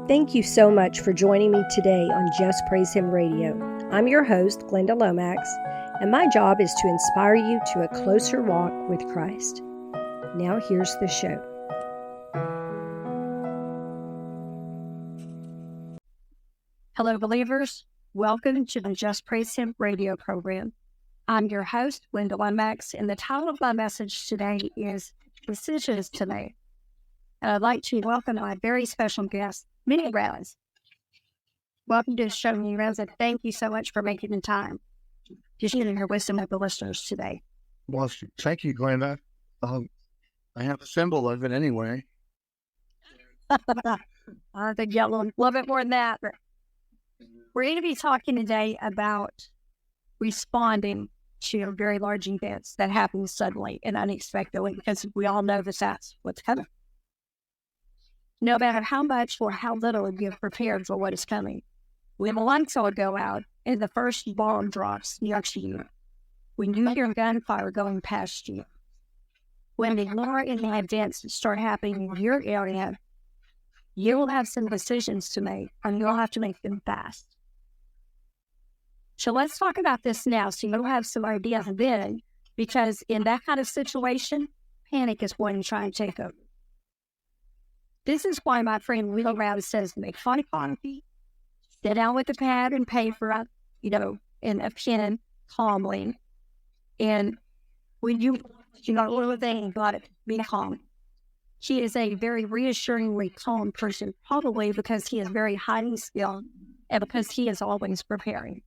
Thank you so much for joining me today on Just Praise Him Radio. I'm your host, Glenda Lomax, and my job is to inspire you to a closer walk with Christ. Now here's the show. Hello, believers. Welcome to the Just Praise Him radio program. I'm your host, Glenda Lomax, and the title of my message today is Decisions to Make. And I'd like to welcome my very special guest, Manyrounds. Welcome to the show, Manyrounds, and thank you so much for making the time to share your wisdom with the listeners today. Well, thank you, Glenda. I have a symbol of it anyway. I think y'all will love it more than that. We're going to be talking today about responding to very large events that happen suddenly and unexpectedly, because we all know that that's what's coming. No matter how much or how little you've prepared for what is coming, when the lights all go out and the first bomb drops next to you, when you hear gunfire going past you, when the more and the events start happening in your area, you will have some decisions to make, and you'll have to make them fast. So let's talk about this now, so you'll have some ideas then, because in that kind of situation, panic is going to try and take over. This is why my friend Manyrounds says make fun of coffee, sit down with a pad and paper, and a pen calmly. And when you little thing, got it, be calm. He is a very reassuringly calm person, probably because he is very highly skilled and because he is always preparing.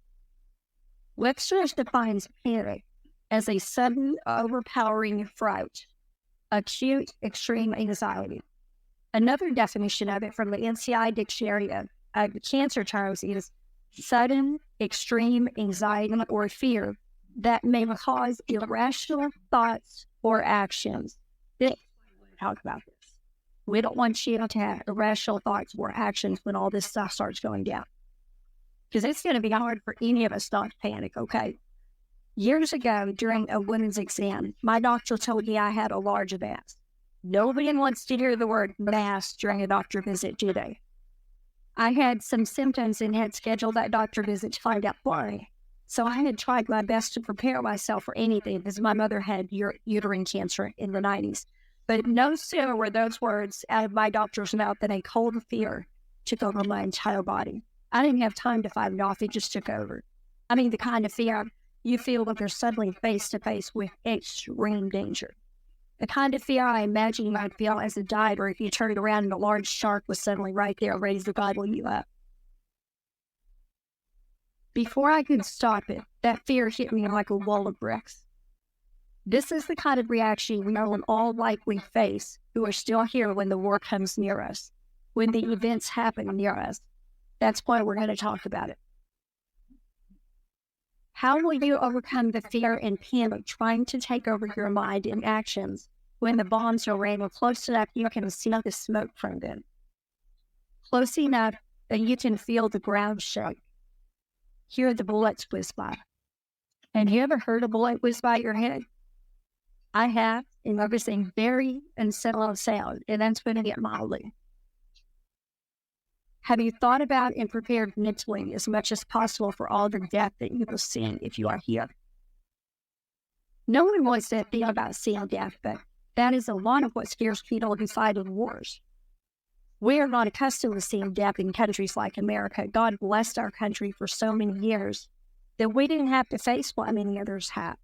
Webster defines panic as a sudden, overpowering fright, acute, extreme anxiety. Another definition of it from the NCI Dictionary of Cancer terms is sudden, extreme anxiety or fear that may cause irrational thoughts or actions. Talk about this. We don't want you to have irrational thoughts or actions when all this stuff starts going down, because it's going to be hard for any of us not to panic, okay? Years ago, during a women's exam, my doctor told me I had a large mass. Nobody wants to hear the word mass during a doctor visit, do they? I had some symptoms and had scheduled that doctor visit to find out why. So I had tried my best to prepare myself for anything, because my mother had uterine cancer in the 90s. But no sooner were those words out of my doctor's mouth than a cold fear took over my entire body. I didn't have time to fight it off. It just took over. I mean, the kind of fear you feel when you're suddenly face to face with extreme danger. The kind of fear I imagine you might feel as a diver if you turned around and a large shark was suddenly right there ready to gobble you up. Before I could stop it, that fear hit me like a wall of bricks. This is the kind of reaction we will all likely face who are still here when the war comes near us, when the events happen near us. That's why we're going to talk about it. How will you overcome the fear and panic trying to take over your mind and actions when the bombs are raining close enough you can see the smoke from them? Close enough that you can feel the ground shake, hear the bullets whiz by. And you ever heard a bullet whiz by your head? I have, and it was a very unsettling sound, and that's when it get mildly. Have you thought about and prepared mentally as much as possible for all the death that you will see if you are here? No one wants to think about seeing death, but that is a lot of what scares people who fight in wars. We are not accustomed to seeing death in countries like America. God blessed our country for so many years that we didn't have to face what many others have.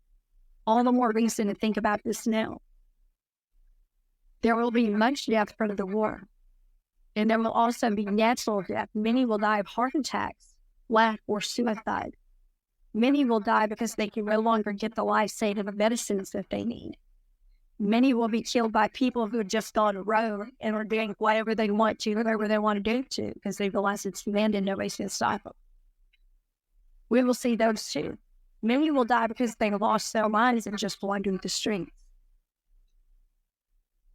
All the more reason to think about this now. There will be much death from the war. And there will also be natural death. Many will die of heart attacks, lack, or suicide. Many will die because they can no longer get the life-saving medicines that they need. Many will be killed by people who have just gone rogue and are doing whatever they want to, whatever they want to do, because they realize it's the end and nobody's going to stop them. We will see those too. Many will die because they lost their minds and just wandering the streets.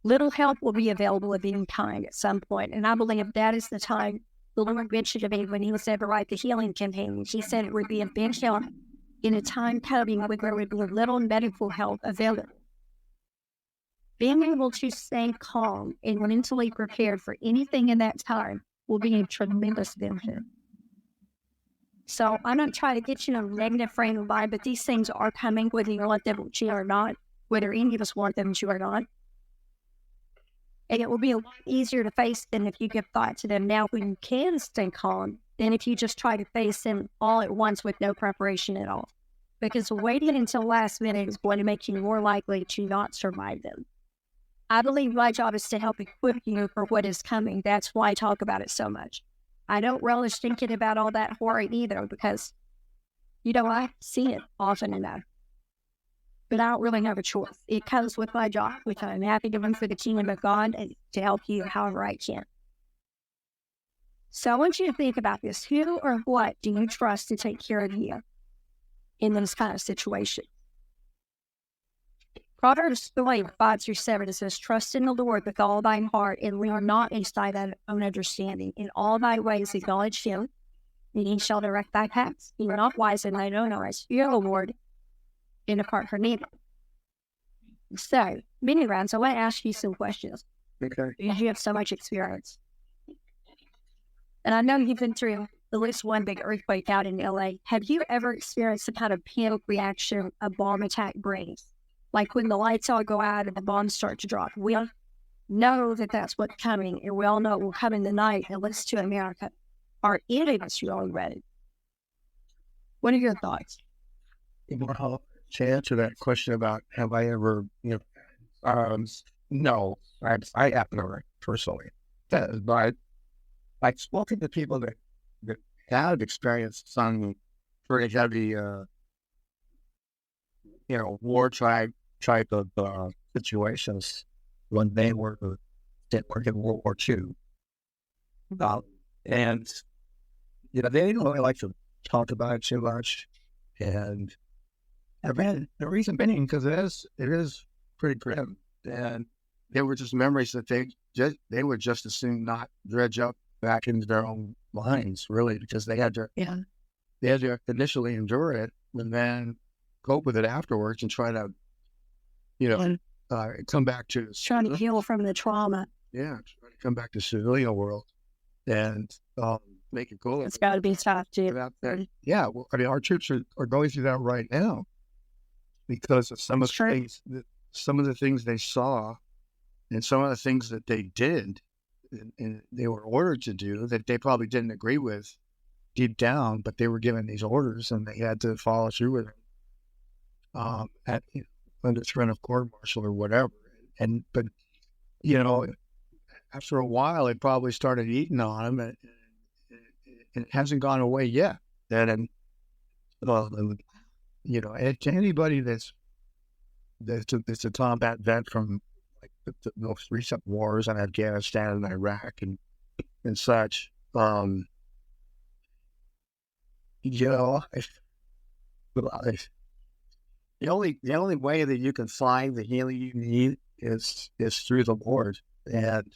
Little help will be available of any kind at some point, and I believe that is the time the Lord mentioned to me when He was ever write the healing campaign. He said it would be a big help in a time coming when there would be little medical help available. Being able to stay calm and mentally prepared for anything in that time will be a tremendous benefit. So I'm not trying to get you in a negative frame of mind, but these things are coming whether you want them to or not, whether any of us want them to or not. And it will be a lot easier to face them if you give thought to them now when you can stay calm than if you just try to face them all at once with no preparation at all. Because waiting until last minute is going to make you more likely to not survive them. I believe my job is to help equip you for what is coming. That's why I talk about it so much. I don't relish thinking about all that horror either because, I see it often enough. But I don't really have a choice. It comes with my job, which I'm happy to do for the kingdom of God and to help you however I can. So I want you to think about this. Who or what do you trust to take care of you in this kind of situation? Proverbs 5-7, it says, trust in the Lord with all thine heart, and lean not into thine own understanding. In all thy ways acknowledge him, and he shall direct thy paths. Be not wise in thine own eyes. Fear the Lord, and depart from evil. So, Manyrounds, I want to ask you some questions. Okay. Because you have so much experience. And I know you've been through at least one big earthquake out in LA. Have you ever experienced the kind of panic reaction a bomb attack brings? Like when the lights all go out and the bombs start to drop. We all know that that's what's coming, and we all know it will come in the night, at least to America. Are any of us really ready? What are your thoughts? Well, to answer that question about have I ever, no, I have never personally. But I've spoken to people that have experienced some pretty heavy, war type of situations when they were in World War II. And, they didn't really like to talk about it too much. And the reason being because it is pretty grim. And they were just memories that they would just as soon not dredge up back into their own minds, really, because they had to initially endure it and then cope with it afterwards and try to, come back to trying to heal from the trauma. Yeah, try to come back to civilian world and make it cool. It's got to be tough too. Yeah, well, I mean, our troops are going through that right now because of some of the things they saw and some of the things that they did and they were ordered to do that they probably didn't agree with deep down, but they were given these orders and they had to follow through with them under threat of court martial or whatever. But after a while, it probably started eating on them, and it hasn't gone away yet. And to anybody that's a combat vet from like the most recent wars in Afghanistan and Iraq and such, the only way that you can find the healing you need is through the Lord, and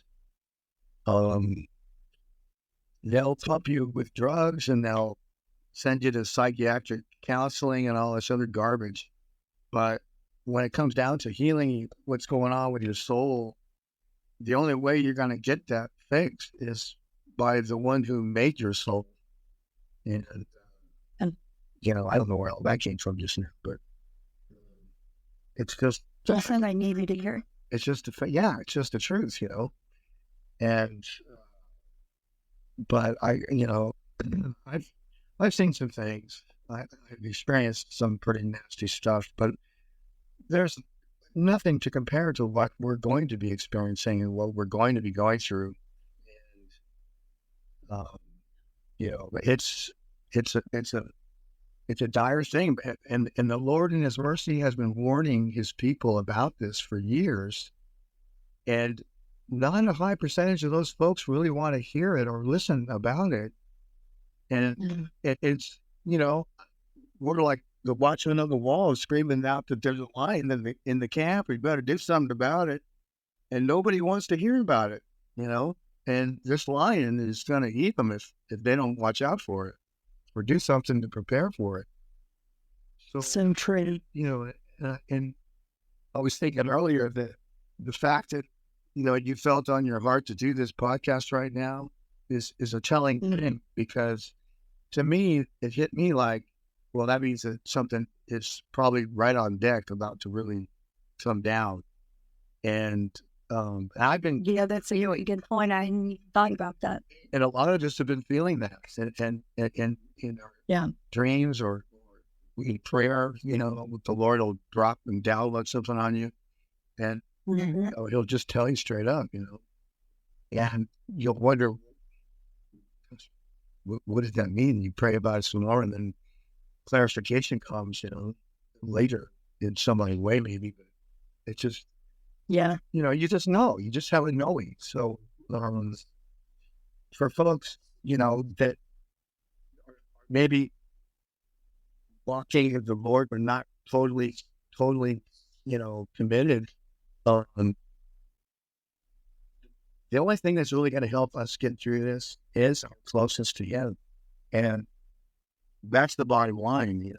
they'll pump you with drugs and they'll send you to psychiatric counseling and all this other garbage. But when it comes down to healing what's going on with your soul, the only way you're going to get that fixed is by the one who made your soul. And I don't know where all that came from just now, but it's just something I needed to hear. It's just it's just the truth, And but I've seen some things. I've experienced some pretty nasty stuff, but there's nothing to compare to what we're going to be experiencing and what we're going to be going through. And it's a dire thing, and the Lord in His mercy has been warning His people about this for years, and not a high percentage of those folks really want to hear it or listen about it. And it's we're like the watchman on the wall screaming out that there's a lion in the camp. We better do something about it, and nobody wants to hear about it. And this lion is going to eat them if they don't watch out for it or do something to prepare for it. So true. And I was thinking earlier that the fact that, you felt on your heart to do this podcast right now, is a telling thing, because to me, it hit me like, well, that means that something is probably right on deck about to really come down. And I've been, Yeah, that's a really good point. I hadn't even thought about that. and a lot of us have been feeling that, and in our dreams or in prayer, the Lord will drop and download something on you, and He'll just tell you straight up, and you'll wonder, what does that mean? You pray about it some more, and then clarification comes, later in some other way, maybe, but it's just, you just know, you just have a knowing. So, for folks, that maybe walking with the Lord, but not totally, committed, the only thing that's really going to help us get through this is our closeness to Him. And that's the bottom line.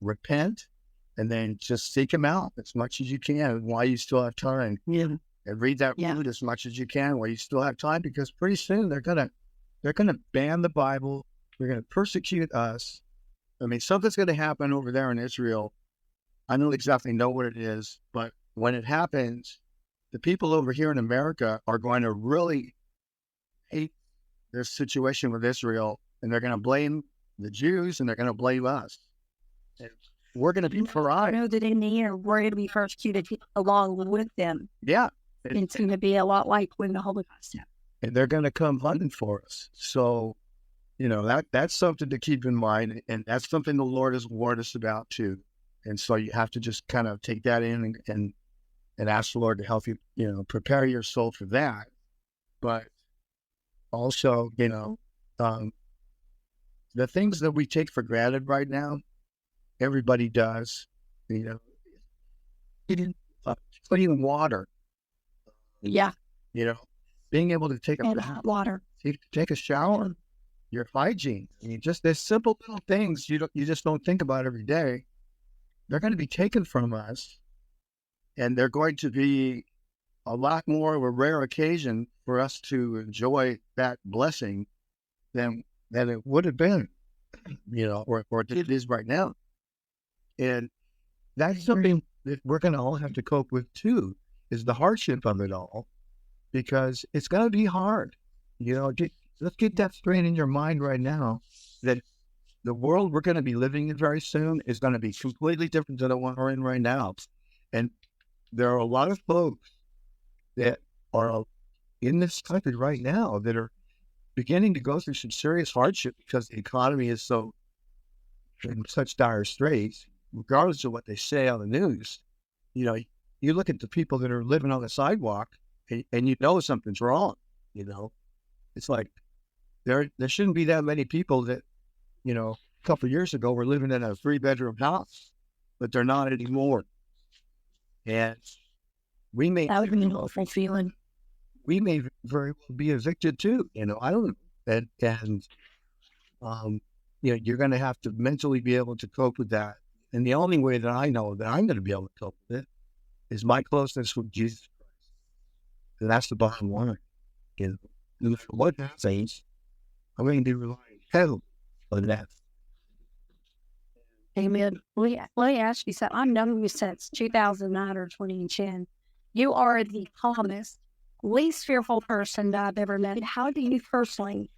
Repent and then just seek Him out as much as you can while you still have time. And read that word as much as you can while you still have time, because pretty soon they're gonna ban the Bible. They're gonna persecute us. Something's gonna happen over there in Israel. I don't exactly know what it is, but when it happens, the people over here in America are going to really hate this situation with Israel, and they're going to blame the Jews, and they're going to blame us. And we're going to be pariah. I know that in the end, we're going to be persecuted along with them. Yeah. It's going to be a lot like when the Holocaust happened. And they're going to come hunting for us. So, that's something to keep in mind, and that's something the Lord has warned us about too. And so you have to just kind of take that in and ask the Lord to help you, prepare your soul for that. But also, the things that we take for granted right now, everybody does, clean water. Yeah. Being able to take hot water, take a shower, your hygiene. Just there's simple little things you just don't think about every day. They're going to be taken from us. And they're going to be a lot more of a rare occasion for us to enjoy that blessing than it would have been, or it is right now. And that's something that we're going to all have to cope with too, is the hardship of it all, because it's going to be hard. Let's get that straight in your mind right now, that the world we're going to be living in very soon is going to be completely different than the one we're in right now. And there are a lot of folks that are in this country right now that are beginning to go through some serious hardship because the economy is so in such dire straits, regardless of what they say on the news. You look at the people that are living on the sidewalk and something's wrong. It's like there shouldn't be that many people that, a couple of years ago were living in a 3-bedroom house, but they're not anymore. And that would be an awful feeling. We may very well be evicted too. I don't know. And you're going to have to mentally be able to cope with that. And the only way that I know that I'm going to be able to cope with it is my closeness with Jesus Christ. And that's the bottom line. No matter what happens, I'm going to be relying heavily on that. Amen. Let me ask you something. I've known you since 2009 or 2010. You are the calmest, least fearful person that I've ever met. How do you personally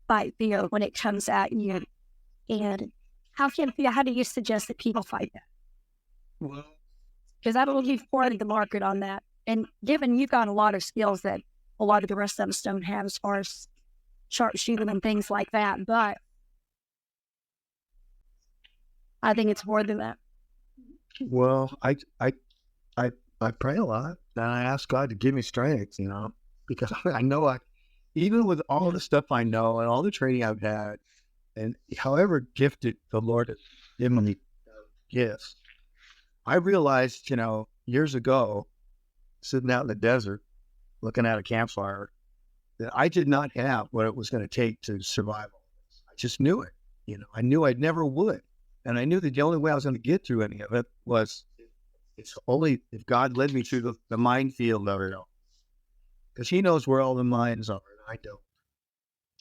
fight fear when it comes at you? And how do you suggest that people fight that? Well, because I believe you've cornered the market on that. And given you've got a lot of skills that a lot of the rest of us don't have as far as sharpshooting and things like that, but I think it's more than that. Well, I pray a lot, and I ask God to give me strength, because I know even with all the stuff I know and all the training I've had, and however gifted the Lord has given me gifts, I realized, years ago, sitting out in the desert, looking at a campfire, that I did not have what it was going to take to survive all this. I just knew it. I knew I never would. And I knew that the only way I was going to get through any of it was it's only if God led me through the minefield of it all. Because He knows where all the mines are, and I don't.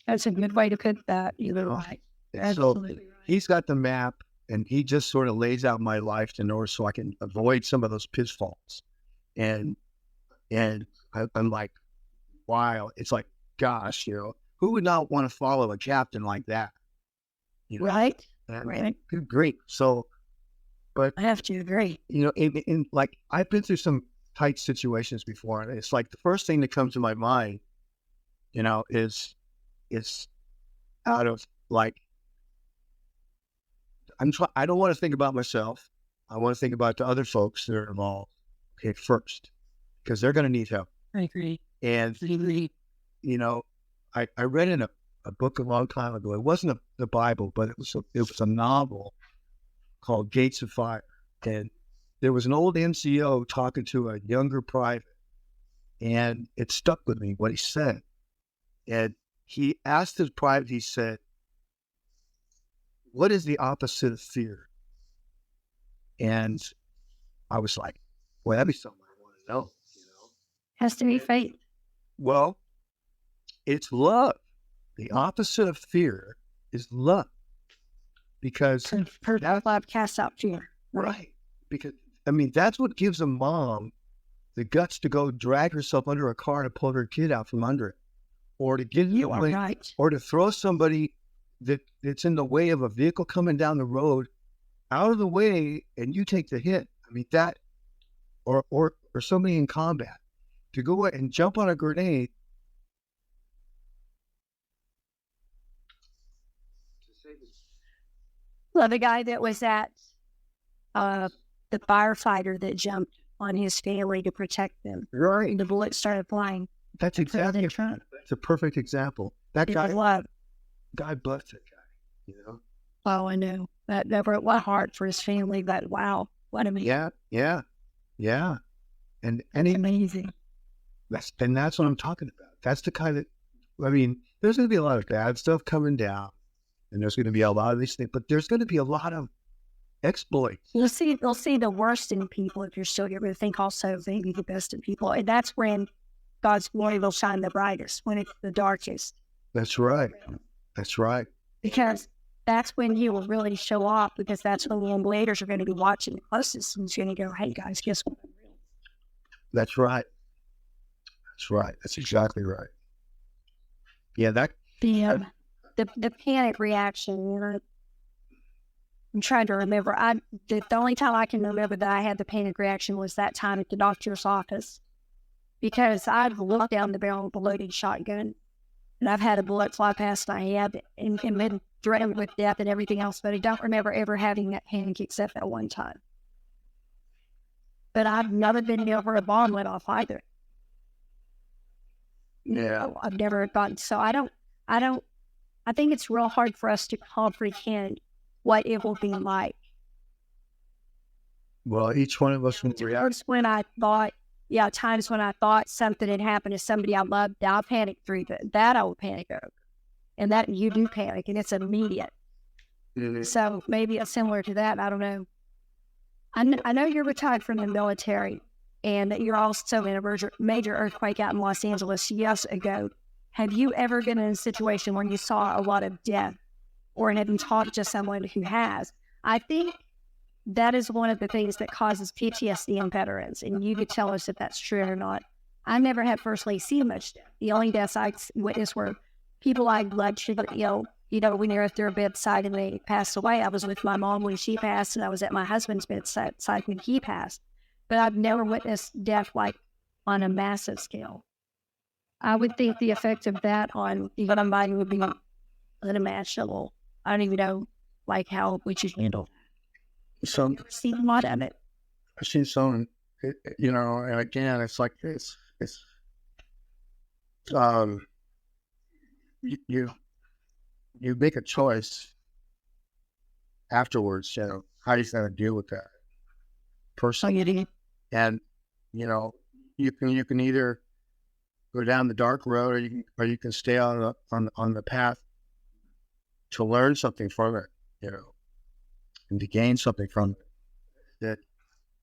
That's a good way to put that. You're right. Absolutely right. He's got the map, and he just sort of lays out my life in order so I can avoid some of those pitfalls. And I'm like, wow, it's like, gosh, who would not want to follow a captain like that? Right. Right. Great. So, but I have to agree. In like, I've been through some tight situations before, and it's like the first thing that comes to my mind, is out of like, I don't want to think about myself. I want to think about the other folks that are involved. Okay, first, because they're going to need help. I agree. And I read in a book a long time ago. It wasn't the Bible, but it was a novel called Gates of Fire. And there was an old NCO talking to a younger private, and it stuck with me what he said. And he asked his private, he said, "What is the opposite of fear?" And I was like, well, that'd be something I want to know. Has to be faith. Well, it's love. The opposite of fear is love. Because perfect love casts out fear. Right. Because, that's what gives a mom the guts to go drag herself under a car to pull her kid out from under it. Or to get right. Or to throw somebody that's in the way of a vehicle coming down the road out of the way, and you take the hit. That, or somebody in combat, to go and jump on a grenade. Well, the guy that was at the firefighter that jumped on his family to protect them. Right. And the bullets started flying. That's exactly. That's a perfect example. That guy. God bless that guy. Oh, I know. That broke my heart for his family. But wow, what amazing. Yeah. And amazing. That's what I'm talking about. That's the kind of, there's going to be a lot of bad stuff coming down, and there's going to be a lot of these things, but there's going to be a lot of exploits. You'll see the worst in people if you're still here, but think also maybe the best in people. And that's when God's glory will shine the brightest, when it's the darkest. That's right. Because that's when he will really show off, because that's when the invaders are going to be watching the closest, and he's going to go, "Hey guys, guess what? I'm real." That's right. That's exactly right. Yeah, the panic reaction. I'm trying to remember. The only time I can remember that I had the panic reaction was that time at the doctor's office, because I'd looked down the barrel of a loaded shotgun, and I've had a bullet fly past my head and been threatened with death and everything else, but I don't remember ever having that panic except that one time. But I've never been near where a bomb went off either. Yeah. I've never gotten, so I think it's real hard for us to comprehend what it will be like. Well, each one of us will react. Times when I thought something had happened to somebody I loved, I'll panic through that. I will panic over. And that you do panic, and it's immediate. Mm-hmm. So maybe it's similar to that. I don't know. I know you're retired from the military, and you're also in a major earthquake out in Los Angeles years ago. Have you ever been in a situation where you saw a lot of death, or have you talked to someone who has? I think that is one of the things that causes PTSD in veterans, and you could tell us if that's true or not. I never have personally seen much death. The only deaths I witnessed were people I loved, when they were at their bedside and they passed away. I was with my mom when she passed, and I was at my husband's bedside when he passed. But I've never witnessed death like on a massive scale. I would think the effect of that on somebody would be unimaginable. I don't even know how we should handle that. So I've seen a lot of it. I've seen some, and again, it's like this. It's you make a choice afterwards. How are you going to deal with that person? And you can either go down the dark road, or you can stay on the path to learn something from it, and to gain something from it. That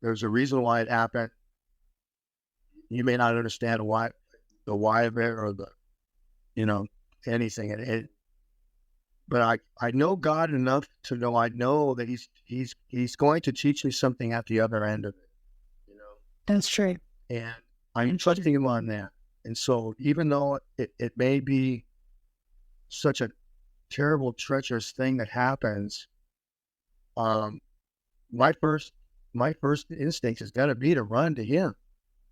there's a reason why it happened. You may not understand the why of it, or anything. But I know God enough to know I know that He's going to teach me something at the other end of it, you know. That's true. And I'm trusting Him on that. And so even though it may be such a terrible, treacherous thing that happens, my first instinct is going to be to run to Him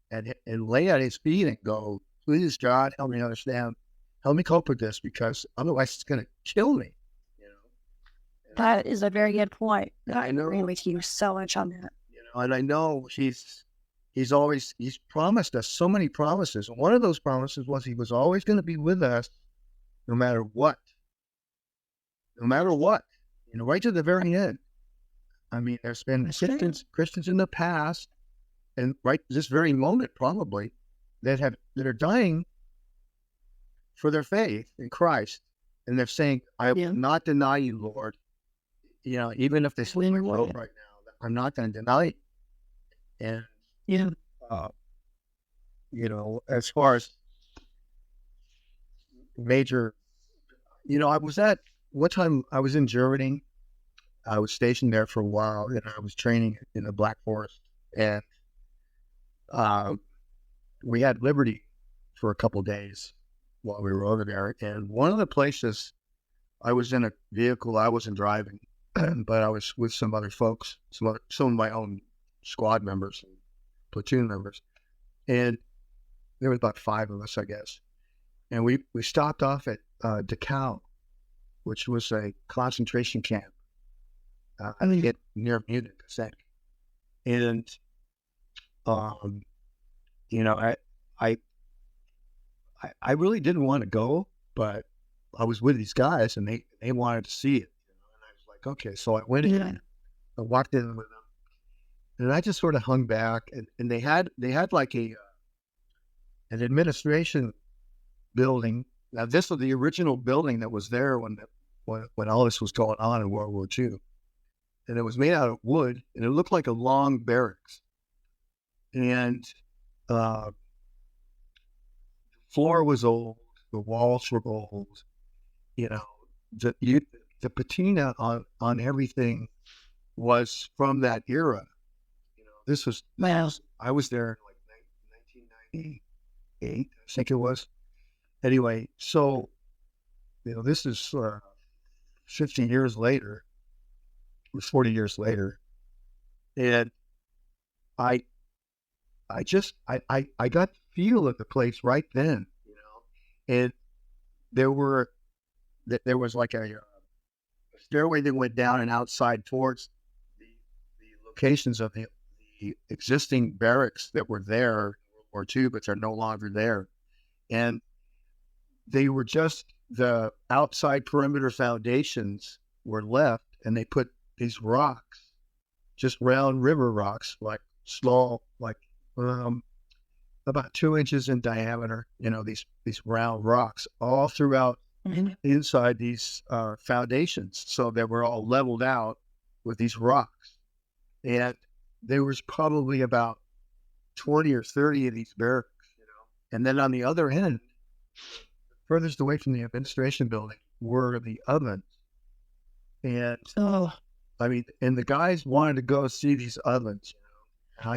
and lay at His feet and go, please, God, help me understand. Help me cope with this, because otherwise it's going to kill me. You know, That is a very good point. I know. I agree with you so much on that. You know, and I know He's promised us so many promises. And one of those promises was He was always going to be with us, no matter what. No matter what, you know, right to the very end. I mean, there's been Christians in the past, and right this very moment probably, that are dying for their faith in Christ, and they're saying, "I will not deny you, Lord." You know, even if they sleep right now, I'm not going to deny it. And you know, as far as major, you know, one time I was in Germany. I was stationed there for a while, and I was training in the Black Forest, and we had liberty for a couple of days while we were over there. And one of the places, I was in a vehicle, I wasn't driving, but I was with some other folks, some of my own squad members, and platoon members, and there was about 5 of us, I guess. And we stopped off at Dachau, which was a concentration camp. Near Munich, I think. And, you know, I really didn't want to go, but I was with these guys, and they wanted to see it. You know? And I was like, okay. So I went in, I walked in with them, and I just sort of hung back. And they had like an administration building. Now, this was the original building that was there when all this was going on in World War II. And it was made out of wood, and it looked like a long barracks. And the floor was old, the walls were old. You know, the patina on everything was from that era. You know, this was I was there in like 1998, I think it was. Anyway, so you know, this is 50 years later. It was 40 years later, and I got the feel of the place right then, you know. And there was like a stairway that went down and outside towards the locations of the existing barracks that were there in World War II, but they're no longer there, and they were just the outside perimeter foundations were left, and they put these rocks, just round river rocks, like small, like about 2 inches in diameter, you know, these round rocks all throughout inside these foundations. So they were all leveled out with these rocks. And there was probably about 20 or 30 of these barracks, you know. And then on the other end, furthest away from the administration building, were the ovens. And I mean, and the guys wanted to go see these ovens,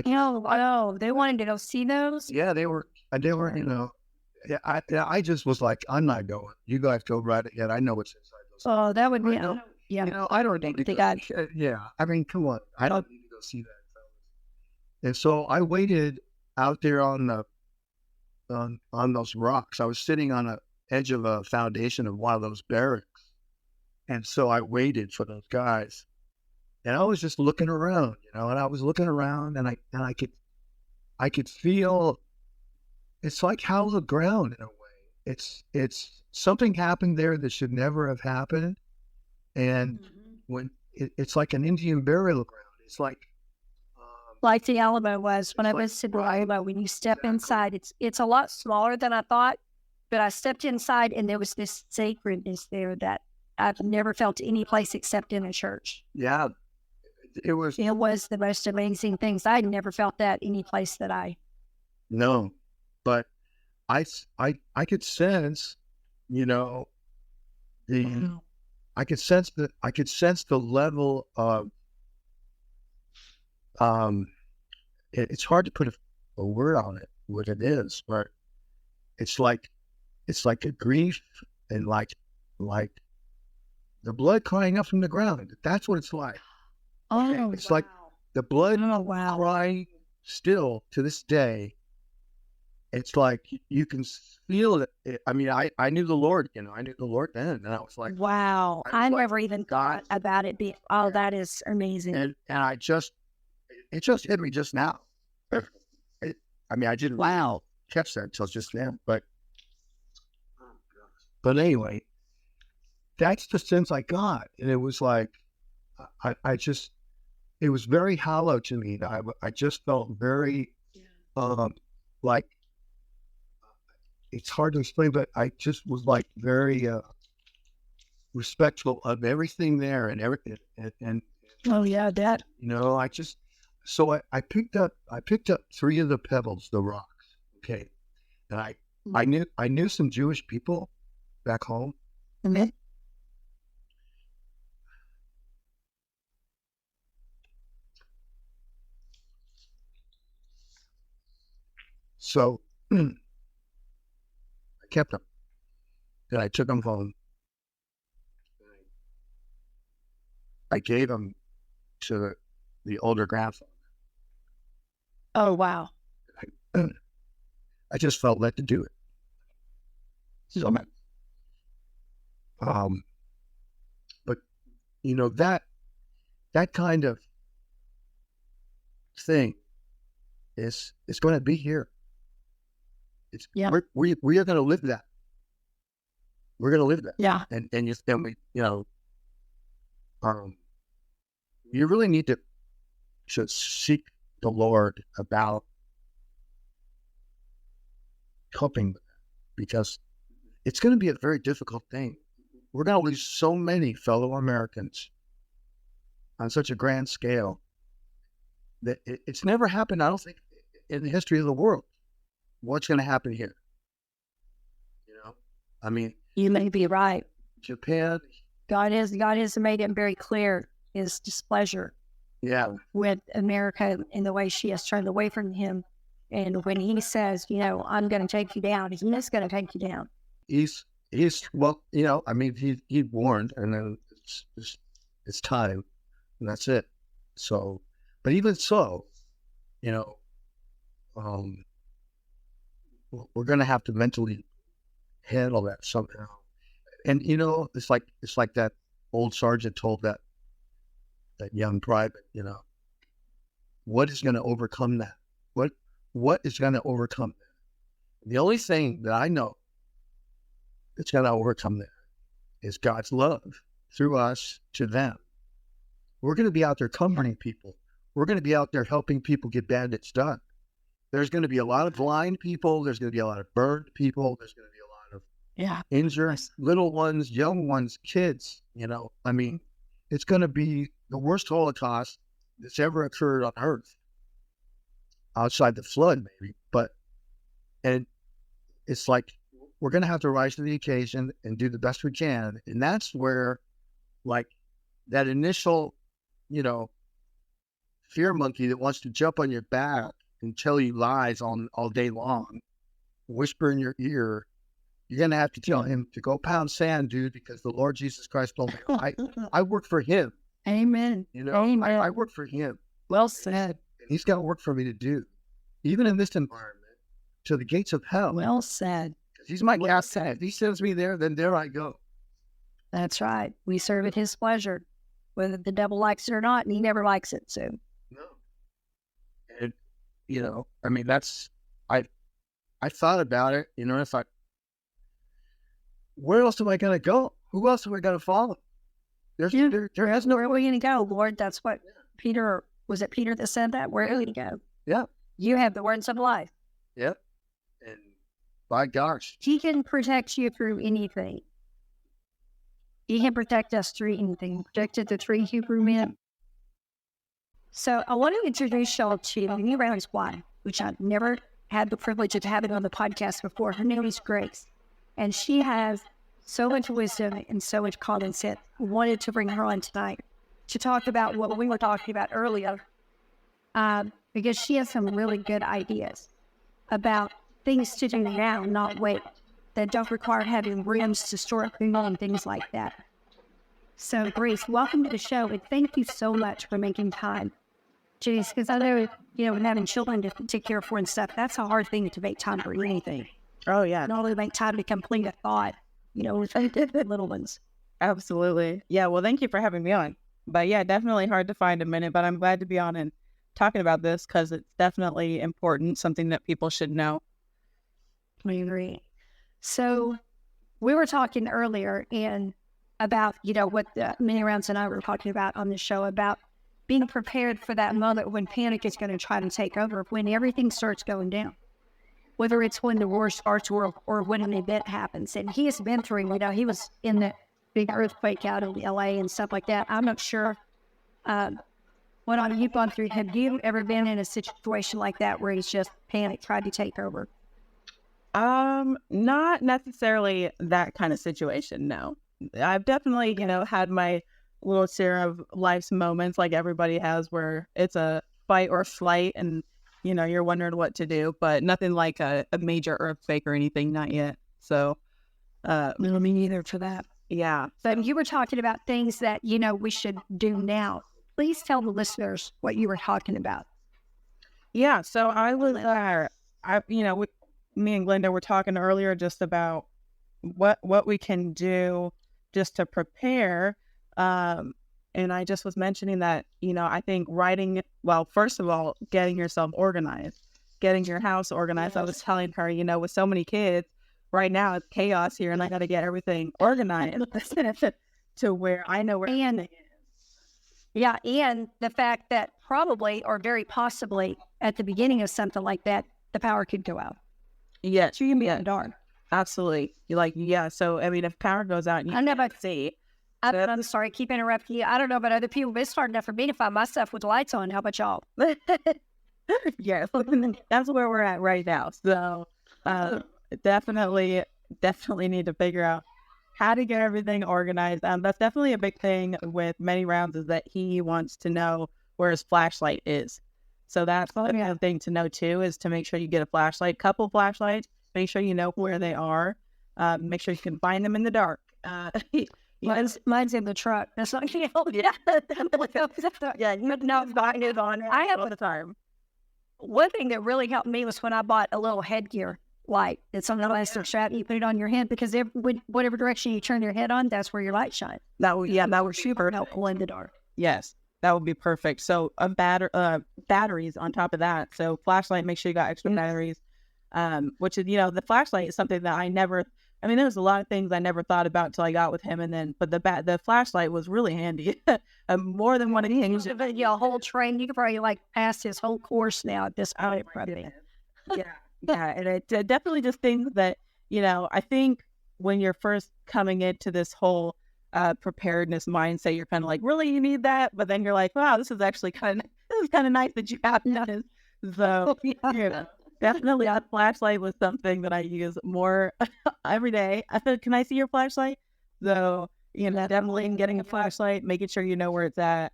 you know. They wanted to go see those? Yeah, they were, you know, I just was like, I'm not going. You guys go right ahead. I know what's inside those. Oh, that would be, you know, I don't need to go. Yeah, I mean, come on. I don't need to go see that. And so I waited out there on those rocks. I was sitting on the edge of a foundation of one of those barracks. And so I waited for those guys. And I was just looking around, you know, and I was looking around, and I could feel, it's like hallowed ground in a way. It's something happened there that should never have happened. And when it's like an Indian burial ground, it's like the Alamo was when I was to the Alamo. When you step inside, it's a lot smaller than I thought, but I stepped inside, and there was this sacredness there that I've never felt any place except in a church. Yeah. It was the most amazing things. I never felt that any place that I. No, but I could sense you know, I could sense the level of, it's hard to put a word on it, what it is, but it's like a grief and like the blood crying up from the ground. That's what it's like. Oh, it's like the blood wow. crying still to this day. It's like you can feel it. I mean, I knew the Lord, I knew the Lord then, and I was like, wow. I like, never even thought about it being, oh, that is amazing. and it just hit me just now. I mean, I didn't catch that until just now, but anyway, that's the sense I got, and it was like, it was very hollow to me. I just felt very, like, it's hard to explain, but I just was like very respectful of everything there and everything, and oh yeah, that. I picked up 3 of the pebbles, the rocks, okay, and I knew some Jewish people back home. Mm-hmm. So I kept them, and I took them home. I gave them to the older grandfather. Oh wow. I just felt led to do it. So, but that kind of thing is going to be here. We are going to live that. We're going to live that. Yeah. And we, you really need to seek the Lord about helping with that, because it's going to be a very difficult thing. We're going to lose so many fellow Americans on such a grand scale that it's never happened, I don't think, in the history of the world. What's going to happen here? I mean, you may be right. Japan. God has made it very clear his displeasure. Yeah. With America in the way she has turned away from him, and when he says, I'm going to take you down, he is going to take you down. He's well, I mean, he warned, and then it's time, and that's it. So, but even so, we're going to have to mentally handle that somehow. And it's like that old sergeant told that young private, what is going to overcome that? What is going to overcome that? The only thing that I know that's going to overcome that is God's love through us to them. We're going to be out there comforting people. We're going to be out there helping people get bandits done. There's going to be a lot of blind people. There's going to be a lot of burned people. There's going to be a lot of injured little ones, young ones, kids. I mean, it's going to be the worst Holocaust that's ever occurred on Earth, outside the flood, maybe. And it's like we're going to have to rise to the occasion and do the best we can. And that's where, like, that initial, fear monkey that wants to jump on your back and tell you lies all day long, whisper in your ear, you're going to have to tell him to go pound sand, dude, because the Lord Jesus Christ told me, I work for him. Amen. Amen. I work for him. Well said. And he's got work for me to do, even in this environment, to the gates of hell. Well said. He's my gas tank. If he sends me there, then there I go. That's right. We serve at his pleasure, whether the devil likes it or not, and he never likes it. So no. And I mean, that's I thought about it. I thought, where else am I going to go? Who else am I going to follow? There has no. Where are we going to go, Lord? That's what Peter, was it Peter that said that? Where are we going to go? Yeah. You have the words of life. Yep. And by gosh, he can protect you through anything. He can protect us through anything. He protected the 3 Hebrew men. So I want to introduce y'all to Manyrounds' wife, which I've never had the privilege of having on the podcast before. Her name is Grace. And she has so much wisdom and so much common sense. Wanted to bring her on tonight to talk about what we were talking about earlier, because she has some really good ideas about things to do now, not wait, that don't require having rooms to store food and things like that. So, Grace, welcome to the show, and thank you so much for making time. Jeez, because I know, having children to take care of and stuff, that's a hard thing to make time for anything. Oh, yeah. Not only make time to complete a thought, with the little ones. Absolutely. Yeah, well, thank you for having me on. But yeah, definitely hard to find a minute, but I'm glad to be on and talking about this because it's definitely important, something that people should know. I agree. So we were talking earlier about, what the Manyrounds and I were talking about on the show about being prepared for that moment when panic is going to try to take over, when everything starts going down, whether it's when the war starts or when an event happens. And he has been through, he was in the big earthquake out in LA and stuff like that. I'm not sure what you've gone through. Have you ever been in a situation like that where it's just panic tried to take over? Not necessarily that kind of situation, no. I've definitely, had my little share of life's moments like everybody has where it's a fight or flight and, you're wondering what to do, but nothing like a major earthquake or anything, not yet. So, me neither for that. Yeah. So you were talking about things that, we should do now. Please tell the listeners what you were talking about. Yeah. So I was, me and Glenda were talking earlier just about what we can do just to prepare. And I just was mentioning that, I think first of all, getting yourself organized, getting your house organized. Yes. I was telling her, with so many kids right now, it's chaos here and I got to get everything organized to where I know where everything is. Yeah. And the fact that probably or very possibly at the beginning of something like that, the power could go out. Yeah. So you can be in the dark. Absolutely. So, if power goes out, I know about see. I'm sorry, keep interrupting you. I don't know about other people, but it's hard enough for me to find my stuff with the lights on. How about y'all? Yeah, that's where we're at right now. So definitely need to figure out how to get everything organized. That's definitely a big thing with Manyrounds is that he wants to know where his flashlight is. So that's a thing to know too, is to make sure you get a flashlight, couple flashlights, make sure you know where they are, make sure you can find them in the dark. Mine's in the truck. That's not going to help. Yeah. Yeah, no, buying it on. I have all the time. One thing that really helped me was when I bought a little headgear light. It's on the elastic strap. You put it on your head because whatever direction you turn your head on, that's where your light shines. That would super helpful in the dark. Yes, that would be perfect. So batteries on top of that. So flashlight, make sure you got extra batteries. Which is, the flashlight is something that there's a lot of things I never thought about until I got with him. But the flashlight was really handy. More than one of the things. Yeah, a whole train. You could probably pass his whole course now at this point. Yeah. Yeah. And it definitely just things that, I think when you're first coming into this whole preparedness mindset, you're kind of like, really, you need that? But then you're like, wow, this is actually kind of nice that you have this. So, definitely, a flashlight was something that I use more every day. I said, "Can I see your flashlight?" So, definitely getting a flashlight, making sure you know where it's at.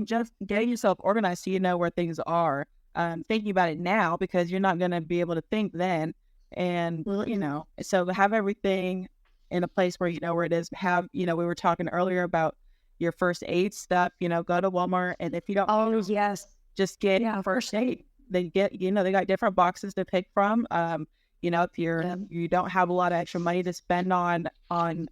Just getting yourself organized so you know where things are. Thinking about it now because you're not going to be able to think then. And so have everything in a place where you know where it is. We were talking earlier about your first aid stuff. Go to Walmart, and if you don't, yes. Just get first aid. They they got different boxes to pick from. If you don't have a lot of extra money to spend on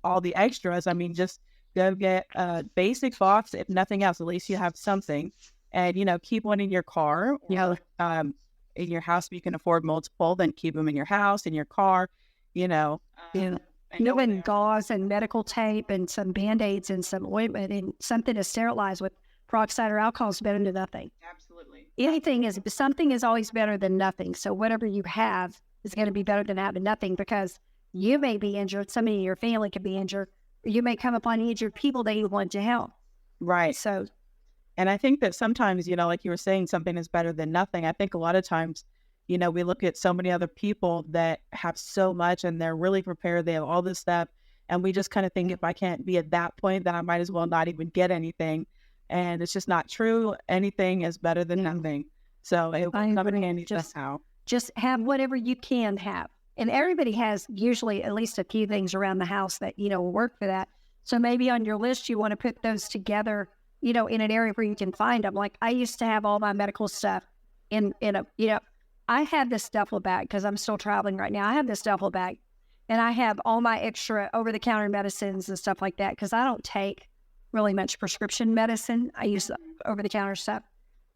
all the extras, just go get a basic box. If nothing else, at least you have something. And, keep one in your car. In your house, if you can afford multiple, then keep them in your house, in your car, Even gauze and medical tape and some Band-Aids and some ointment and something to sterilize with peroxide or alcohol is better than nothing. Absolutely. Something is always better than nothing. So whatever you have is going to be better than having nothing because you may be injured. Somebody in your family could be injured. You may come upon injured people that you want to help. Right. And I think that sometimes, like you were saying, something is better than nothing. I think a lot of times, You know, we look at so many other people that have so much and they're really prepared. They have all this stuff. And we just kind of think if I can't be at that point, then I might as well not even get anything. And it's just not true. Anything is better than nothing. So it will come in handy somehow. Just have whatever you can have. And everybody has usually at least a few things around the house that, will work for that. So maybe on your list, you want to put those together, in an area where you can find them. Like I used to have all my medical stuff in a, I had this duffel bag because I'm still traveling right now. I have this duffel bag and I have all my extra over-the-counter medicines and stuff like that because I don't take really much prescription medicine. I use over-the-counter stuff.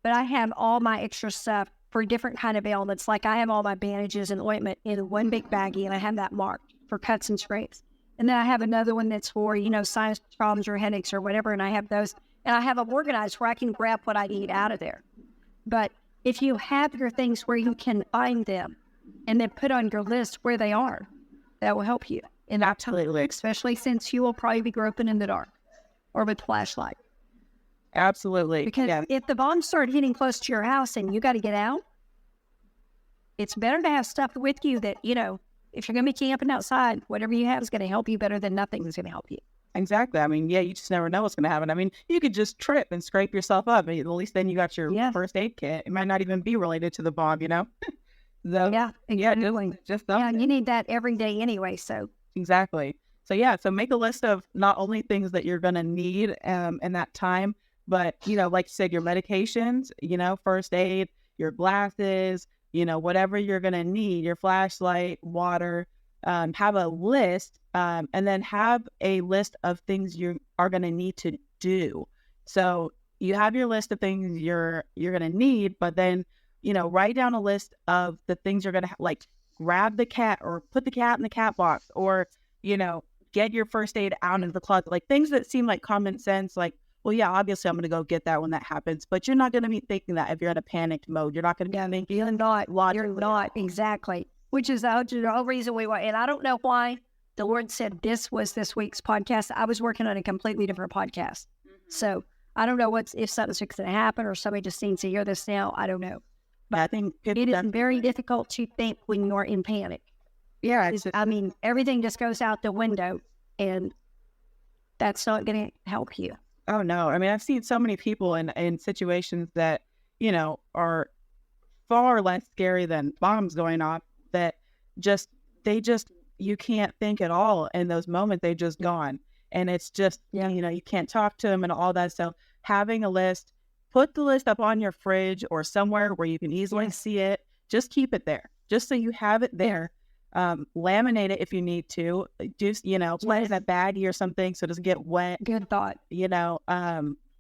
But I have all my extra stuff for different kind of ailments. Like I have all my bandages and ointment in one big baggie and I have that marked for cuts and scrapes. And then I have another one that's for, sinus problems or headaches or whatever. And I have those. And I have them organized where I can grab what I need out of there. But if you have your things where you can find them and then put on your list where they are, that will help you in that time, especially since you will probably be groping in the dark or with flashlight. Absolutely. Because if the bombs start hitting close to your house and you got to get out, it's better to have stuff with you that, if you're going to be camping outside, whatever you have is going to help you better than nothing is going to help you. Exactly. I mean, you just never know what's going to happen. I mean, you could just trip and scrape yourself up. At least then you got your first aid kit. It might not even be related to the bomb, So, just you need that every day anyway. So exactly. So make a list of not only things that you're going to need in that time, but like you said, your medications, first aid, your glasses, whatever you're going to need, your flashlight, water. Have a list, and then have a list of things you are going to need to do. So you have your list of things you're going to need, but then, write down a list of the things you're going to like grab the cat or put the cat in the cat box or, get your first aid out of the closet, like things that seem like common sense, like, well, yeah, obviously I'm going to go get that when that happens, but you're not going to be thinking that if you're in a panicked mode. You're not going to be thinking. You're not, exactly. Which is the whole reason we want. And I don't know why the Lord said this was this week's podcast. I was working on a completely different podcast. Mm-hmm. So I don't know if something's going to happen or somebody just needs to hear this now. I don't know. But I think it is very difficult to think when you're in panic. Yeah. Everything just goes out the window and that's not going to help you. Oh, no. I mean, I've seen so many people in situations that, are far less scary than bombs going off. That you can't think at all in those moments. They're just gone. And it's just, you can't talk to them and all that. So having a list, put the list up on your fridge or somewhere where you can easily see it. Just keep it there, just so you have it there. Laminate it if you need to. Just, put it in a baggie or something so it doesn't get wet. Good thought.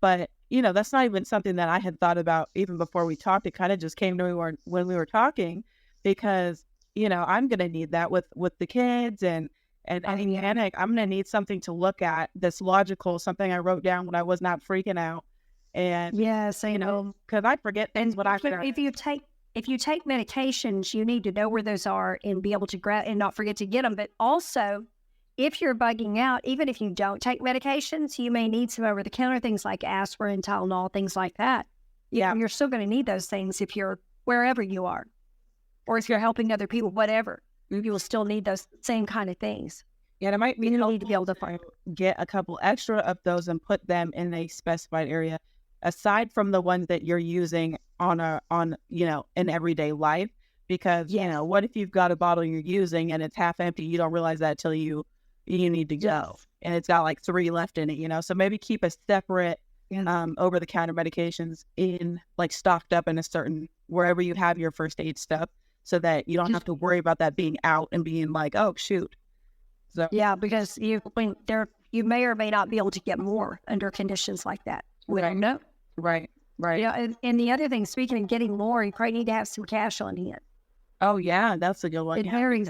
But, that's not even something that I had thought about even before we talked. It kind of just came to me when we were talking because I'm going to need that with the kids and any panic. I'm going to need something to look at that's logical, something I wrote down when I was not freaking out. And because I forget things when if you take medications, you need to know where those are and be able to grab and not forget to get them. But also, if you're bugging out, even if you don't take medications, you may need some over-the-counter things like aspirin, Tylenol, things like that. Yeah, you're still going to need those things if you're wherever you are. Or if you're helping other people, whatever, you will still need those same kind of things. Yeah, it might be helpful to be able to get a couple extra of those and put them in a specified area, aside from the ones that you're using on in everyday life. Because what if you've got a bottle you're using and it's half empty? You don't realize that till you need to go, and it's got like 3 left in it. So maybe keep a separate over-the-counter medications in like stocked up in a certain wherever you have your first aid stuff. So that you don't have to worry about that being out and being like, oh, shoot. So because you may or may not be able to get more under conditions like that. We don't know. Right. Yeah, and the other thing, speaking of getting more, you probably need to have some cash on hand. Oh, yeah, that's a good one. It varies.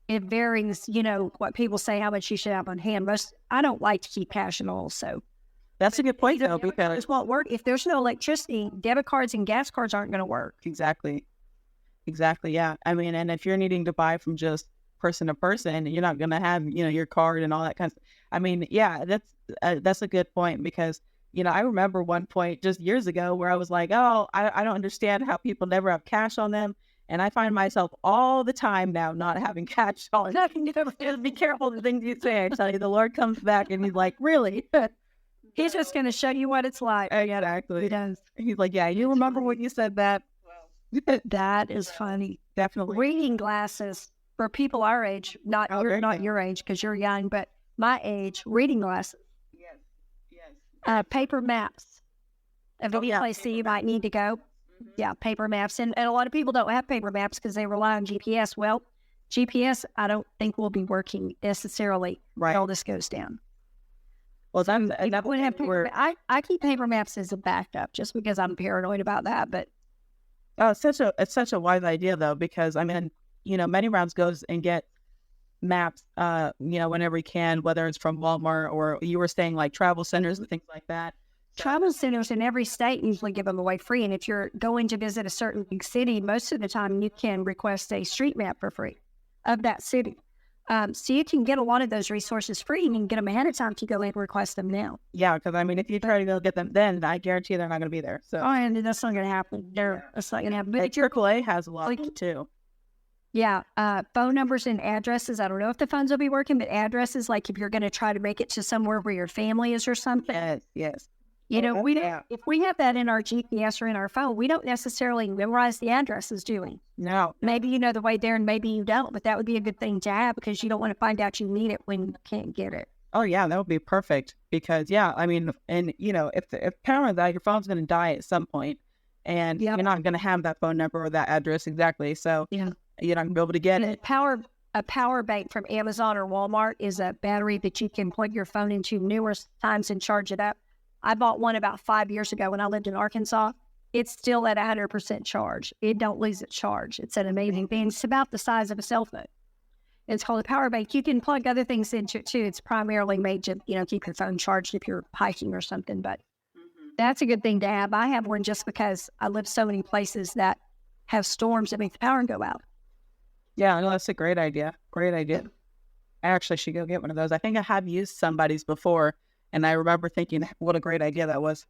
It varies, what people say, how much you should have on hand. I don't like to keep cash and all, so. That's a good point, though, because it won't work. If there's no electricity, debit cards and gas cards aren't going to work. Exactly, yeah. I mean, and if you're needing to buy from just person to person, you're not going to have, your card and all that kind of stuff. I mean, yeah, that's a good point because, I remember one point just years ago where I was like, oh, I don't understand how people never have cash on them. And I find myself all the time now not having catch on. Just be careful the things you say. I tell you, the Lord comes back and he's like, really? He's just going to show you what it's like. Exactly. He does. He's like, yeah, you remember when you said that? That is funny. Definitely. Reading glasses for people our age, not your age because you're young, but my age, reading glasses. Yes. Paper maps of any place that you might need to go. Yeah, paper maps. And a lot of people don't have paper maps because they rely on GPS. Well, GPS, I don't think will be working necessarily when all this goes down. Well, that would have I keep paper maps as a backup just because I'm paranoid about that. But it's such a wise idea though, because I mean, Manyrounds goes and get maps, whenever he can, whether it's from Walmart or you were saying like travel centers and things like that. Travel centers in every state usually give them away free. And if you're going to visit a certain big city, most of the time you can request a street map for free of that city. So you can get a lot of those resources free and you can get them ahead of time if you go and request them now. Yeah, because I mean, if you try to go get them then, I guarantee they're not going to be there. So and that's not going to happen. That's not going to happen. But AAA has a lot too. Yeah, phone numbers and addresses. I don't know if the phones will be working, but addresses, like if you're going to try to make it to somewhere where your family is or something. Yes. We don't, if we have that in our GPS or in our phone, we don't necessarily memorize the addresses, do we? No. Maybe you know the way there and maybe you don't, but that would be a good thing to have because you don't want to find out you need it when you can't get it. Oh, yeah, that would be perfect because, I mean, and, if power is out, your phone's going to die at some point and you're not going to have that phone number or that address exactly. So you're not going to be able to get it. A power bank from Amazon or Walmart is a battery that you can plug your phone into numerous times and charge it up. I bought one about 5 years ago when I lived in Arkansas. It's still at 100% charge. It don't lose its charge. It's an amazing thing. It's about the size of a cell phone. It's called a power bank. You can plug other things into it too. It's primarily made to, keep your phone charged if you're hiking or something, but that's a good thing to have. I have one just because I live so many places that have storms that make the power go out. Yeah, no, that's a great idea. Great idea. I actually should go get one of those. I think I have used somebody's before. And I remember thinking, what a great idea that was.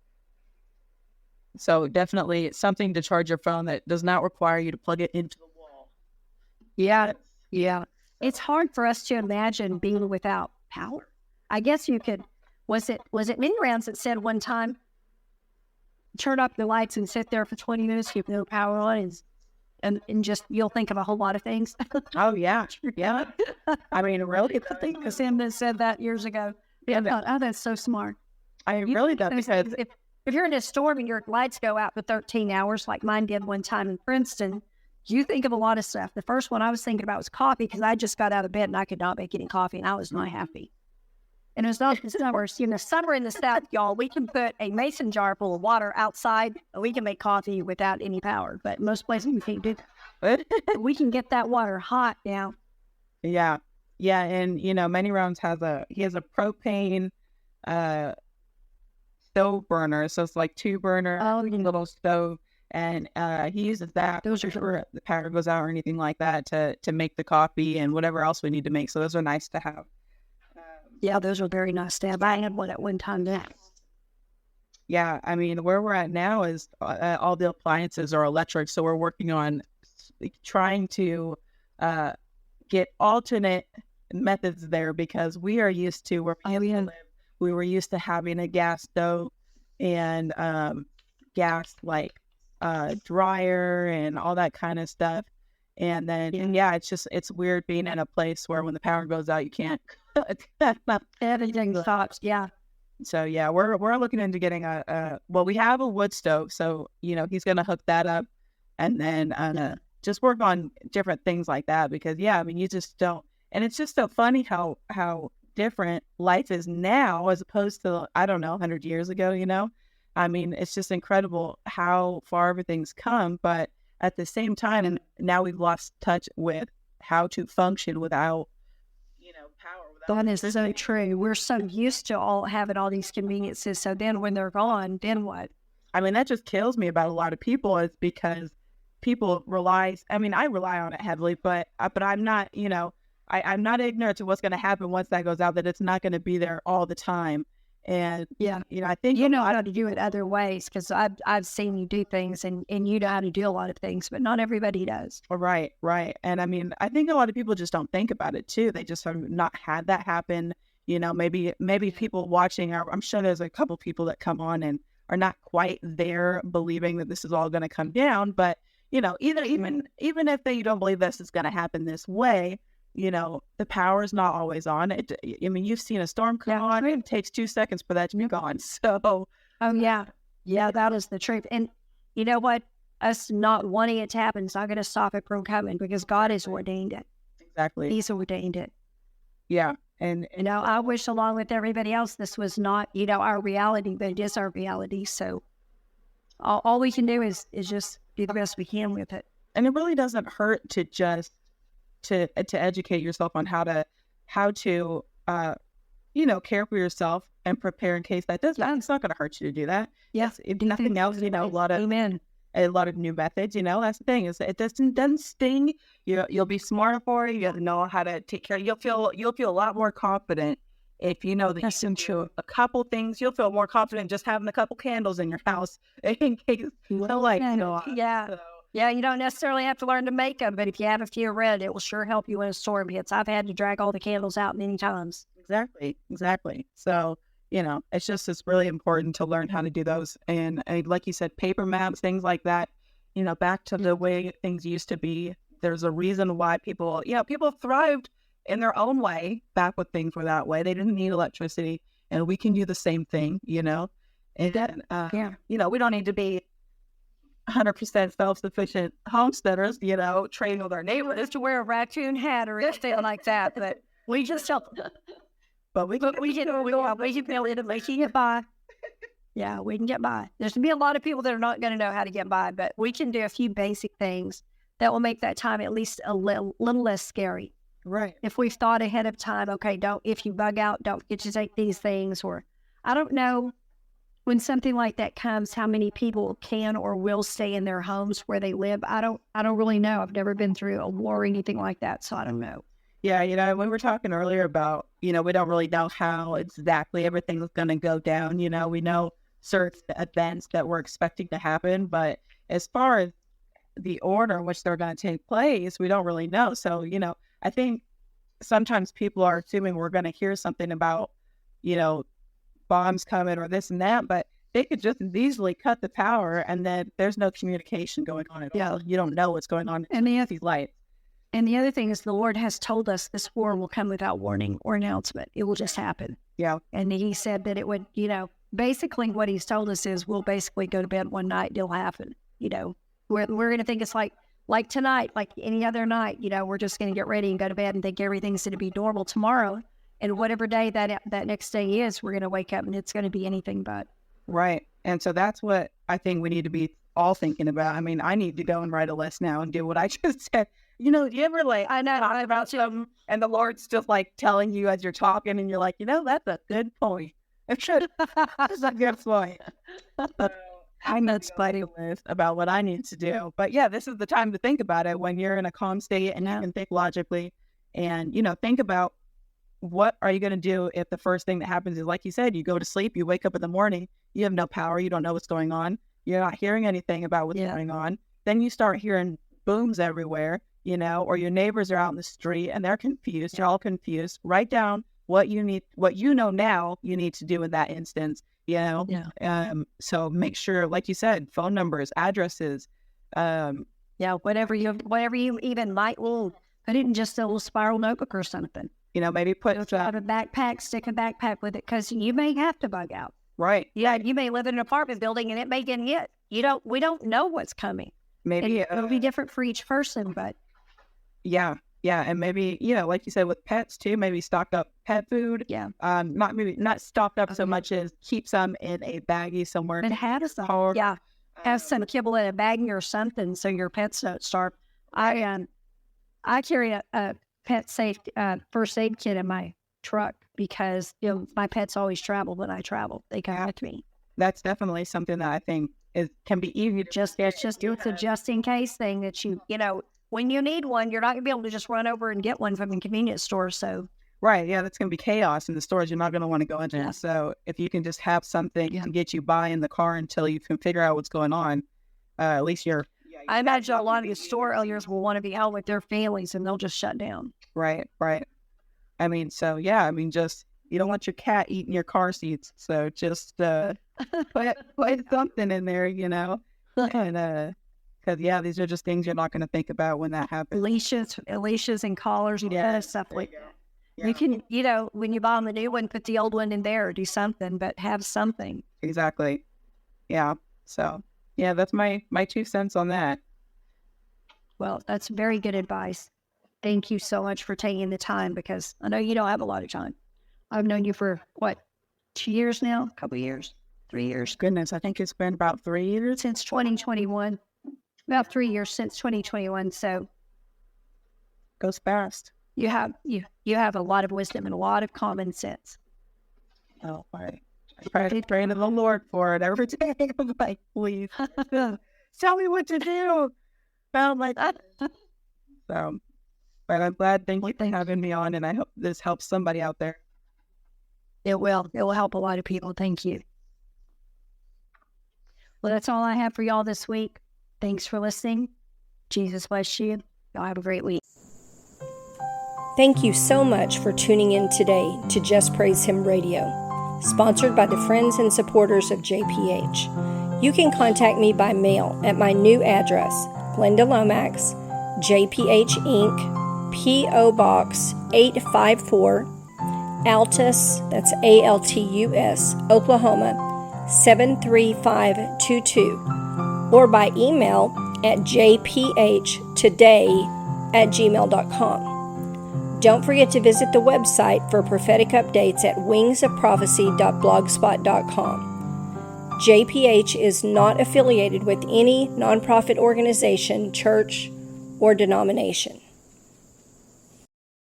So definitely something to charge your phone that does not require you to plug it into the wall. Yeah. It's hard for us to imagine being without power. I guess you could, was it Manyrounds that said one time, turn up the lights and sit there for 20 minutes, keep no power on, and just, you'll think of a whole lot of things. Oh, yeah. Yeah. I mean, really? I think because Sam said that years ago. Yeah, I thought, that's so smart. I really don't, because if you're in a storm and your lights go out for 13 hours, like mine did one time in Princeton, you think of a lot of stuff. The first one I was thinking about was coffee because I just got out of bed and I could not make any coffee and I was not happy. And it's not worse. Summer in the South, y'all, we can put a mason jar full of water outside and we can make coffee without any power. But most places we can't do that. We can get that water hot now. Yeah. Yeah, and Manyrounds has a propane stove burner, so it's like 2-burner little stove, and he uses that. Those are sure the power goes out or anything like that to make the coffee and whatever else we need to make. So those are nice to have. Yeah, those are very nice to have. I had one at one time now. Yeah, I mean, where we're at now is all the appliances are electric, so we're working on trying to get alternate methods there because we are used to where we were used to having a gas stove and gas dryer and all that kind of stuff. And then it's weird being in a place where when the power goes out you can't everything stops. Yeah. So we're looking into getting we have a wood stove, so he's gonna hook that up and then just work on different things like that because you just don't. And it's just so funny how different life is now as opposed to, I don't know, 100 years ago, I mean, it's just incredible how far everything's come. But at the same time, and now we've lost touch with how to function without, power. That is so true. We're so used to all having all these conveniences. So then when they're gone, then what? I mean, that just kills me about a lot of people is because people rely, I rely on it heavily, but I'm not, I'm not ignorant to what's going to happen once that goes out, that it's not going to be there all the time. And, Yeah. I think, You know how to do it other ways, because I've seen you do things and you know how to do a lot of things, but not everybody does. right, right. And I mean, I think a lot of people just don't think about it too. They just have not had that happen. Maybe people watching, I'm sure there's a couple people that come on and are not quite there believing that this is all going to come down. But, even if they don't believe this is going to happen this way, the power is not always on. You've seen a storm come on. It takes 2 seconds for that to be gone. So, yeah, that is the truth. And you know what? Us not wanting it to happen is not going to stop it from coming, because God has ordained it. Exactly. He's ordained it. Yeah. And I wish, along with everybody else, this was not, our reality, but it is our reality. So all we can do is just do the best we can with it. And it really doesn't hurt to just to educate yourself on how to care for yourself and prepare in case that does. It's not going to hurt you to do that. Yes. If nothing else, Amen. A lot of new methods. That's the thing, is it doesn't sting. You'll be smarter for it. You'll know how to take care. You'll feel a lot more confident if you know that That's you can do a couple things. You'll feel more confident just having a couple candles in your house in case the lights go off. Yeah. So, yeah, you don't necessarily have to learn to make them, but if you have a few red, it will sure help you when a storm hits. I've had to drag all the candles out many times. Exactly. So, it's really important to learn how to do those. And like you said, paper maps, things like that, back to the way things used to be. There's a reason why people thrived in their own way back when things were that way. They didn't need electricity, and we can do the same thing, and we don't need to be 100% self-sufficient homesteaders, train with our neighbors To wear a raccoon hat or anything like that, but we just help. But we can get by. Yeah, we can get by. There's going to be a lot of people that are not going to know how to get by, but we can do a few basic things that will make that time at least a little less scary. Right. If we've thought ahead of time, okay, if you bug out, don't forget to take these things. Or I don't know, when something like that comes, how many people can or will stay in their homes where they live. I don't really know. I've never been through a war or anything like that, so I don't know. Yeah, we were talking earlier about, we don't really know how exactly everything's going to go down. We know certain events that we're expecting to happen, but as far as the order in which they're going to take place, we don't really know. So, I think sometimes people are assuming we're going to hear something about, bombs coming or this and that, but they could just as easily cut the power and then there's no communication going on at all. You don't know what's going on in these lights. And the other thing is, the Lord has told us this war will come without warning or announcement. It will just happen. Yeah. And he said that it would, basically what he's told us is we'll basically go to bed one night, it'll happen. We're going to think it's like tonight, like any other night, we're just going to get ready and go to bed and think everything's going to be normal tomorrow. And whatever day that next day is, we're going to wake up and it's going to be anything but. Right. And so that's what I think we need to be all thinking about. I mean, I need to go and write a list now and do what I just said. You ever I know talk about something and the Lord's just telling you as you're talking and you're like, that's a good point. That's a good point. I know it's quite a list about what I need to do. But yeah, this is the time to think about it when you're in a calm state and you can think logically and, think about what are you going to do if the first thing that happens is, like you said, you go to sleep, you wake up in the morning, you have no power, you don't know what's going on, you're not hearing anything about what's going on. Then you start hearing booms everywhere, or your neighbors are out in the street and they're confused. You're all confused. Write down what you know now you need to do in that instance, so make sure, like you said, phone numbers, addresses, whatever you even might will put it in just a little spiral notebook or something. Maybe put have a backpack, stick a backpack with it, because you may have to bug out. Right. Yeah, you may live in an apartment building and it may get hit. We don't know what's coming. Maybe it'll be different for each person, but yeah, and maybe like you said with pets too, maybe stock up pet food. Yeah. Not stocked up so much as keep some in a baggie somewhere. And have some. Yeah, have some kibble in a baggie or something so your pets don't starve. I carry a pet safe first aid kit in my truck because my pets always travel when I travel. They come with me. That's definitely something that I think can be easy. It's a just in case thing that when you need one, you're not gonna be able to just run over and get one from the convenience store. So Right. Yeah, that's going to be chaos in the stores. You're not going to want to go into. Yeah. So if you can just have something to get you by in the car until you can figure out what's going on, at least you're. I imagine a lot of the store owners will want to be out with their families and they'll just shut down. Right. I mean, so yeah, I mean, just you don't want your cat eating your car seats, so just put something in there, and because these are just things you're not going to think about when that happens. Leashes and collars and stuff like that. Yeah. You can, when you buy the new one, put the old one in there or do something, but have something. Exactly. Yeah. So, yeah, that's my 2 cents on that. Well, that's very good advice. Thank you so much for taking the time, because I know you don't have a lot of time. I've known you for, 2 years now? A couple of years? 3 years? Goodness, I think it's been about 3 years. Since 2021. About 3 years since 2021, so. Goes fast. You have a lot of wisdom and a lot of common sense. Oh, I pray to the Lord for it every day. I'm like, please, tell me what to do. Sound like that. So, but I'm glad. Thank you for having me on, and I hope this helps somebody out there. It will. It will help a lot of people. Thank you. Well, that's all I have for y'all this week. Thanks for listening. Jesus bless you. Y'all have a great week. Thank you so much for tuning in today to Just Praise Him Radio, sponsored by the friends and supporters of JPH. You can contact me by mail at my new address, Glenda Lomax, JPH Inc., P.O. Box 854, Altus, that's Altus, Oklahoma 73522, or by email at jphtoday@gmail.com. Don't forget to visit the website for prophetic updates at wingsofprophecy.blogspot.com. JPH is not affiliated with any nonprofit organization, church, or denomination.